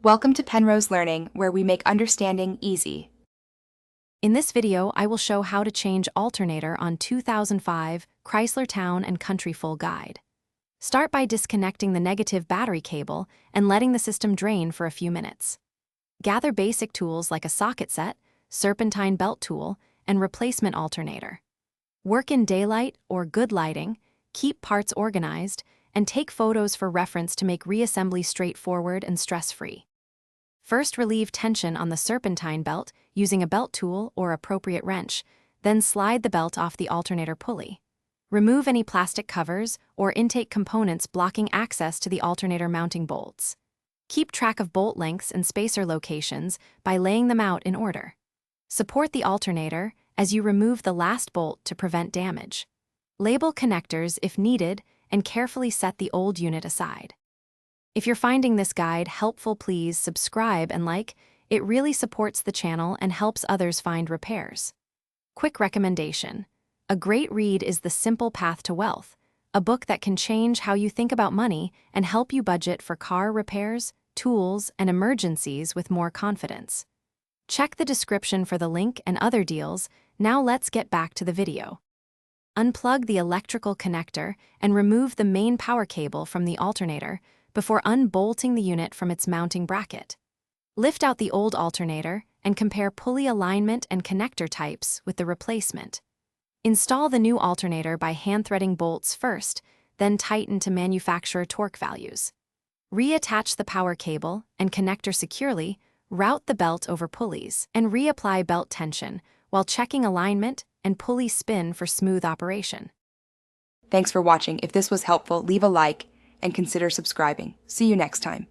Welcome to Penrose Learning, where we make understanding easy. In this video, I will show how to change alternator on 2005 Chrysler Town & Country full guide. Start by disconnecting the negative battery cable and letting the system drain for a few minutes. Gather basic tools like a socket set, serpentine belt tool, and replacement alternator. Work in daylight or good lighting, keep parts organized, and take photos for reference to make reassembly straightforward and stress-free. First, relieve tension on the serpentine belt using a belt tool or appropriate wrench, then slide the belt off the alternator pulley. Remove any plastic covers or intake components blocking access to the alternator mounting bolts. Keep track of bolt lengths and spacer locations by laying them out in order. Support the alternator as you remove the last bolt to prevent damage. Label connectors if needed and carefully set the old unit aside. If you're finding this guide helpful, please subscribe and like. It really supports the channel and helps others find repairs. Quick recommendation. A great read is The Simple Path to Wealth, a book that can change how you think about money and help you budget for car repairs, tools, and emergencies with more confidence. Check the description for the link and other deals. Now let's get back to the video. Unplug the electrical connector and remove the main power cable from the alternator before unbolting the unit from its mounting bracket. Lift out the old alternator and compare pulley alignment and connector types with the replacement. Install the new alternator by hand-threading bolts first, then tighten to manufacturer torque values. Reattach the power cable and connector securely, route the belt over pulleys, and reapply belt tension while checking alignment and pulley spin for smooth operation. Thanks for watching. If this was helpful, leave a like and consider subscribing. See you next time.